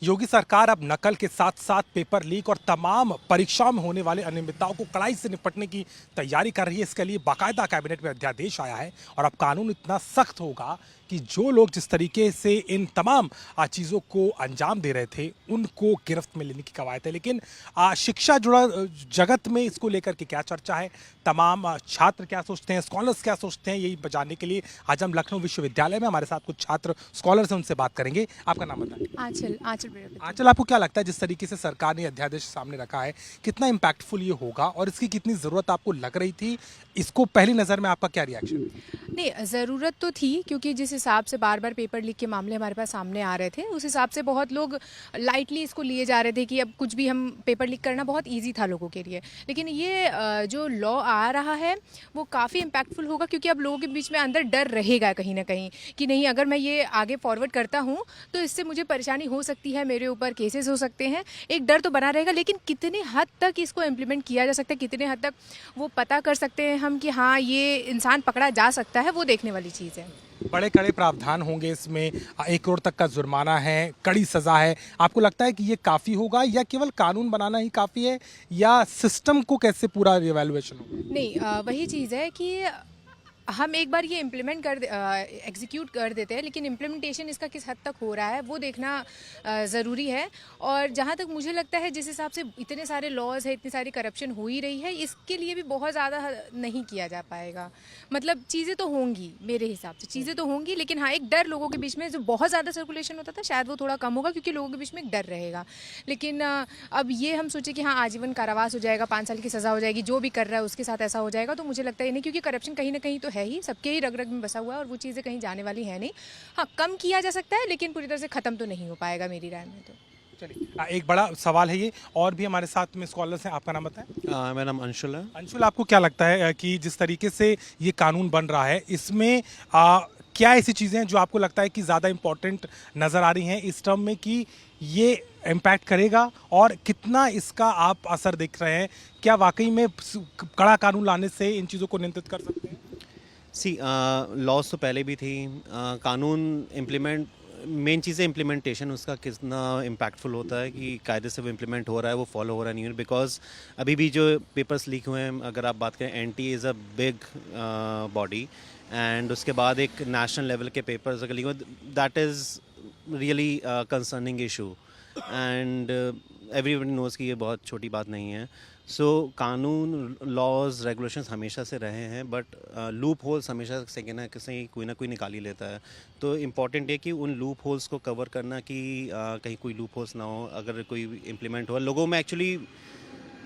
योगी सरकार अब नकल के साथ साथ पेपर लीक और तमाम परीक्षाओं में होने वाले अनियमितताओं को कड़ाई से निपटने की तैयारी कर रही है। इसके लिए बाकायदा कैबिनेट में अध्यादेश आया है और अब कानून इतना सख्त होगा कि जो लोग जिस तरीके से इन तमाम चीज़ों को अंजाम दे रहे थे उनको गिरफ्त में लेने की कवायद है। लेकिन शिक्षा जुड़ा जगत में इसको लेकर के क्या चर्चा है, तमाम छात्र क्या सोचते हैं, स्कॉलर्स क्या सोचते हैं, यही जानने के लिए आज हम लखनऊ विश्वविद्यालय में हमारे साथ कुछ छात्र स्कॉलर्स हैं, उनसे बात करेंगे। आपका नाम बताएं। आंचल आंचल प्रगति। आंचल, आपको क्या लगता है जिस तरीके से सरकार ने अध्यादेश सामने रखा है, कितना इम्पैक्टफुल ये होगा और इसकी कितनी ज़रूरत आपको लग रही थी? इसको पहली नज़र में आपका क्या रिएक्शन? नहीं, ज़रूरत तो थी क्योंकि जिस हिसाब से बार बार पेपर लीक के मामले हमारे पास सामने आ रहे थे, उस हिसाब से बहुत लोग लाइटली इसको लिए जा रहे थे कि अब कुछ भी हम पेपर लीक करना बहुत इजी था लोगों के लिए। लेकिन ये जो लॉ आ रहा है वो काफ़ी इम्पैक्टफुल होगा क्योंकि अब लोगों के बीच में अंदर डर रहेगा कहीं ना कहीं कि नहीं, अगर मैं ये आगे फॉरवर्ड करता हूँ तो इससे मुझे परेशानी हो सकती है, मेरे ऊपर केसेस हो सकते हैं। एक डर तो बना रहेगा, लेकिन कितने हद तक इसको इम्प्लीमेंट किया जा सकता है, कितने हद तक वो पता कर सकते हैं हम कि हाँ ये इंसान पकड़ा जा सकता है, वो देखने वाली चीज़ है। बड़े कड़े प्रावधान होंगे इसमें, 1 करोड़ तक का जुर्माना है, कड़ी सज़ा है। आपको लगता है कि ये काफ़ी होगा या केवल कानून बनाना ही काफ़ी है या सिस्टम को कैसे पूरा रिवैल्यूएशन होगा? नहीं, वही चीज़ है कि हम एक बार ये इम्प्लीमेंट एग्जीक्यूट कर देते हैं, लेकिन इम्प्लीमेंटेशन इसका किस हद तक हो रहा है वो देखना ज़रूरी है। और जहाँ तक मुझे लगता है जिस हिसाब से इतने सारे लॉज है, इतनी सारी करप्शन हो ही रही है, इसके लिए भी बहुत ज़्यादा नहीं किया जा पाएगा। मतलब चीज़ें तो होंगी, मेरे हिसाब से चीज़ें तो होंगी, लेकिन हाँ एक डर लोगों के बीच में जो बहुत ज़्यादा सर्कुलेशन होता था शायद वो थोड़ा कम होगा क्योंकि लोगों के बीच में एक डर रहेगा। लेकिन अब ये हम सोचे कि हाँ आजीवन कारावास हो जाएगा, 5 साल की सज़ा हो जाएगी, जो भी कर रहा है उसके साथ ऐसा हो जाएगा, तो मुझे लगता है नहीं, क्योंकि करप्शन कहीं ना कहीं तो है ही, सबके ही रग रग में बसा हुआ है और वो चीज़ें कहीं जाने वाली है नहीं। हाँ कम किया जा सकता है लेकिन पूरी तरह से ख़त्म तो नहीं हो पाएगा मेरी राय में तो। चलिए, एक बड़ा सवाल है ये, और भी हमारे साथ में स्कॉलर्स हैं। आपका नाम बताएं। मेरा नाम अंशुल है। अंशुल, आपको क्या लगता है कि जिस तरीके से ये कानून बन रहा है इसमें क्या ऐसी चीज़ें हैं जो आपको लगता है कि ज़्यादा इम्पोर्टेंट नज़र आ रही हैं इस टर्म में कि ये इम्पैक्ट करेगा, और कितना इसका आप असर देख रहे हैं? क्या वाकई में कड़ा कानून लाने से इन चीज़ों को नियंत्रित कर सकते हैं? लॉज तो पहले भी थी। कानून इम्प्लीमेंट, मेन चीज़ है इम्प्लीमेंटेशन, उसका कितना इम्पैक्टफुल होता है कि कायदे से वो इम्प्लीमेंट हो रहा है, वो फॉलो हो रहा है नहीं। बिकॉज अभी भी जो पेपर्स लीक हुए हैं, अगर आप बात करें, NT is a big body, and उसके बाद एक नेशनल लेवल के पेपर्स अगर लीक हुए, that is really concerning issue, and everybody knows कि ये बहुत छोटी बात नहीं है। सो कानून, लॉज, रेगुलेशंस हमेशा से रहे हैं, बट लूप होल्स हमेशा से कोई ना कोई निकाल ही लेता है। तो इम्पॉर्टेंट है कि उन लूप होल्स को कवर करना कि कहीं कोई लूप होल्स ना हो, अगर कोई इम्प्लीमेंट हो। लोगों में एक्चुअली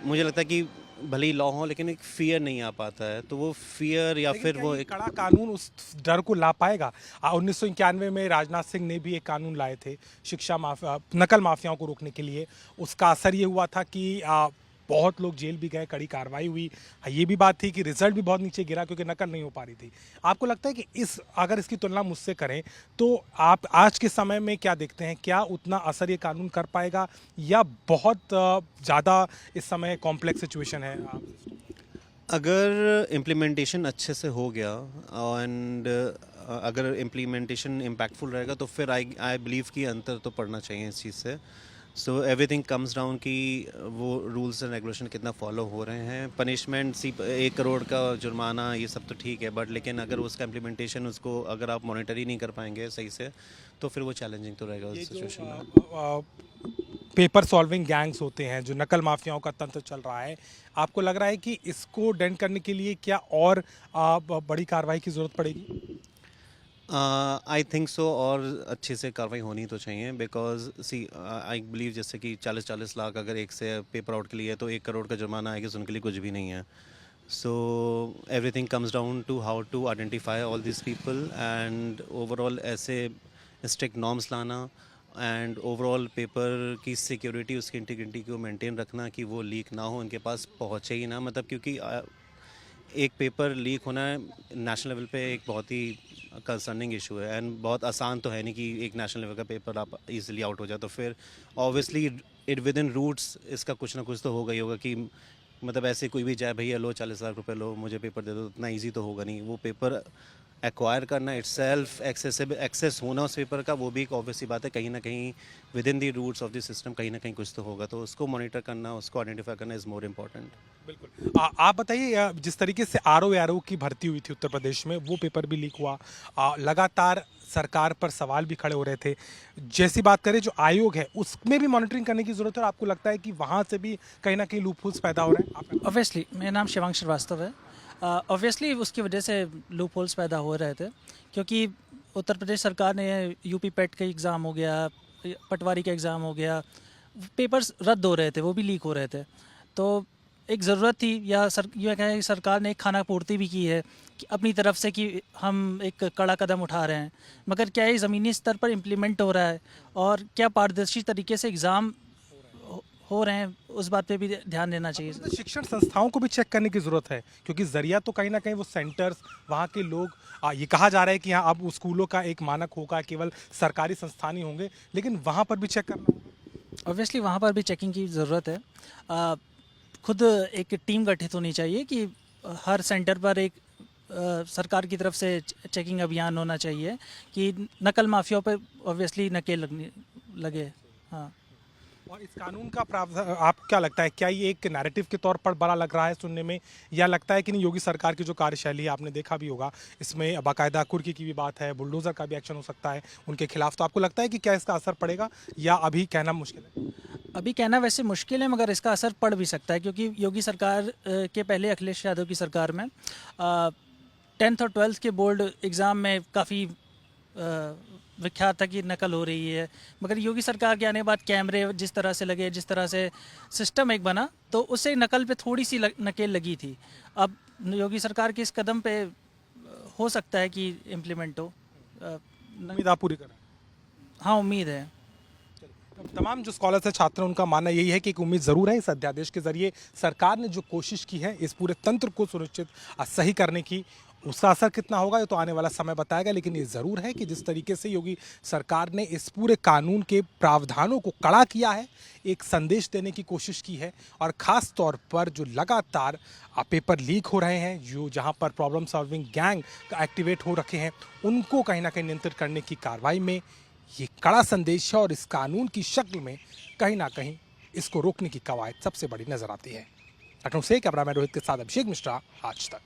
मुझे लगता है कि भले ही लॉ हो लेकिन एक फियर नहीं आ पाता है, तो वो फियर या लेकिन फिर क्या वो ये एक कड़ा कानून उस डर को ला पाएगा? 1991 में राजनाथ सिंह ने भी एक कानून लाए थे शिक्षा माफिया, नकल माफियाओं को रोकने के लिए। उसका असर ये हुआ था कि बहुत लोग जेल भी गए, कड़ी कार्रवाई हुई। ये भी बात थी कि रिजल्ट भी बहुत नीचे गिरा क्योंकि नकल नहीं हो पा रही थी। आपको लगता है कि अगर इसकी तुलना मुझसे करें तो आप आज के समय में क्या देखते हैं, क्या उतना असर ये कानून कर पाएगा या बहुत ज़्यादा इस समय कॉम्प्लेक्स सिचुएशन है? अगर इम्प्लीमेंटेशन अच्छे से हो गया, एंड अगर इम्प्लीमेंटेशन इम्पैक्टफुल रहेगा तो फिर आई बिलीव कि अंतर तो पड़ना चाहिए इस चीज़ से। सो एवरीथिंग कम्स डाउन कि वो रूल्स एंड रेगुलेशन कितना फॉलो हो रहे हैं। पनिशमेंट 1 करोड़ का जुर्माना ये सब तो ठीक है, बट लेकिन अगर उसका इम्प्लीमेंटेशन, उसको अगर आप मॉनिटर ही नहीं कर पाएंगे सही से, तो फिर वो चैलेंजिंग तो रहेगा उस सिचुएशन में। पेपर सॉल्विंग गैंग्स होते हैं, जो नकल माफियाओं का तंत्र चल रहा है, आपको लग रहा है कि इसको डेंट करने के लिए क्या और बड़ी कार्रवाई की ज़रूरत पड़ेगी? आई थिंक सो, और अच्छे से कार्रवाई होनी तो चाहिए। बिकॉज आई बिलीव जैसे कि 40-40 लाख अगर एक से पेपर आउट के लिए है, तो 1 करोड़ का जुर्माना आएगा, उनके लिए कुछ भी नहीं है। So everything comes down to how to identify all this people, and overall ऐसे स्ट्रिक्ट नॉर्म्स लाना, एंड ओवरऑल पेपर की सिक्योरिटी, उसकी इंटीग्रिटी को मेंटेन रखना कि वो लीक ना हो, उनके पास पहुँचे ही ना। मतलब क्योंकि एक पेपर लीक होना नेशनल लेवल पे एक बहुत ही कंसर्निंग इशू है, एंड बहुत आसान तो है नहीं कि एक नेशनल लेवल का पेपर आप इजीली आउट हो जाए। तो फिर obviously it within roots इसका कुछ ना कुछ तो होगा ही होगा कि मतलब ऐसे कोई भी जाए, भैया लो 40 लाख रुपए लो, मुझे पेपर दे दो, उतना ईजी तो होगा नहीं। वो पेपर एक्वायर करना इटसेल्फ एक्सेस होना उस पेपर का, वो भी एक ऑब्वियस सी बात है, कहीं ना कहीं within the roots of the system कहीं ना कहीं कुछ तो होगा, तो उसको मॉनिटर करना, उसको आइडेंटिफाई करना इज़ मोर इम्पॉर्टेंट। बिल्कुल। आप बताइए, जिस तरीके से आरओ की भर्ती हुई थी उत्तर प्रदेश में, वो पेपर भी लीक हुआ। लगातार सरकार पर सवाल भी खड़े हो रहे थे। जैसी बात करें जो आयोग है, उसमें भी मॉनिटरिंग करने की ज़रूरत है, और आपको लगता है कि वहाँ से भी कहीं ना कहीं लूपहोल्स पैदा हो रहे हैं? ऑब्वियसली मेरा नाम शिवांग श्रीवास्तव है। ऑब्वियसली उसकी वजह से लूप होल्स पैदा हो रहे थे, क्योंकि उत्तर प्रदेश सरकार ने यूपी पेट का एग्ज़ाम हो गया, पटवारी का एग्ज़ाम हो गया, पेपर्स रद्द हो रहे थे, वो भी लीक हो रहे थे। तो एक ज़रूरत थी, या ये कहें सरकार ने एक खाना पूर्ति भी की है कि अपनी तरफ से कि हम एक कड़ा कदम उठा रहे हैं, मगर क्या ये ज़मीनी स्तर पर इम्प्लीमेंट हो रहा है और क्या पारदर्शी तरीके से एग्ज़ाम हो रहे हैं, उस बात पे भी ध्यान देना चाहिए। तो शिक्षण संस्थाओं को भी चेक करने की ज़रूरत है, क्योंकि ज़रिया तो कहीं ना कहीं वो सेंटर्स, वहाँ के लोग। ये कहा जा रहा है कि हाँ, अब स्कूलों का एक मानक होगा, केवल सरकारी संस्थान ही होंगे, लेकिन वहाँ पर भी चेक करना होगा। ऑब्वियसली वहाँ पर भी चेकिंग की ज़रूरत है। खुद एक टीम गठित होनी चाहिए कि हर सेंटर पर एक सरकार की तरफ से चेकिंग अभियान होना चाहिए कि नकल माफियाओं पर ऑब्वियसली नकेल लगे। हाँ। और इस कानून का प्रावधान, आप क्या लगता है, क्या ये एक नैरेटिव के तौर पर बड़ा लग रहा है सुनने में, या लगता है कि नहीं, योगी सरकार की जो कार्यशैली है, आपने देखा भी होगा, इसमें बाकायदा कुर्की की भी बात है, बुलडोज़र का भी एक्शन हो सकता है उनके खिलाफ, तो आपको लगता है कि क्या इसका असर पड़ेगा, या अभी कहना मुश्किल है? अभी कहना वैसे मुश्किल है, मगर इसका असर पड़ भी सकता है, क्योंकि योगी सरकार के पहले अखिलेश यादव की सरकार में 10th और 12th के बोर्ड एग्ज़ाम में काफ़ी विख्यात था कि नकल हो रही है, मगर योगी सरकार के आने के बाद कैमरे जिस तरह से लगे, जिस तरह से सिस्टम एक बना, तो उससे नकल पे थोड़ी सी नकेल लगी थी। अब योगी सरकार के इस कदम पे हो सकता है कि इम्प्लीमेंट हो। उम्मीद आप पूरी करें। हाँ, उम्मीद है। तमाम जो स्कॉलर्स हैं, छात्र हैं, उनका मानना यही है कि एक उम्मीद ज़रूर है, इस अध्यादेश के ज़रिए सरकार ने जो कोशिश की है इस पूरे तंत्र को सुनिश्चित सही करने की, उसका असर कितना होगा ये तो आने वाला समय बताएगा, लेकिन ये ज़रूर है कि जिस तरीके से योगी सरकार ने इस पूरे कानून के प्रावधानों को कड़ा किया है, एक संदेश देने की कोशिश की है, और ख़ास तौर पर जो लगातार पेपर लीक हो रहे हैं, जो जहां पर प्रॉब्लम सॉल्विंग गैंग एक्टिवेट हो रखे हैं, उनको कहीं ना कहीं नियंत्रित करने की कार्रवाई में ये कड़ा संदेश है, और इस कानून की शक्ल में कहीं ना कहीं इसको रोकने की कवायद सबसे बड़ी नजर आती है। लखनऊ से कैमरामैन रोहित के साथ अभिषेक मिश्रा, आज तक।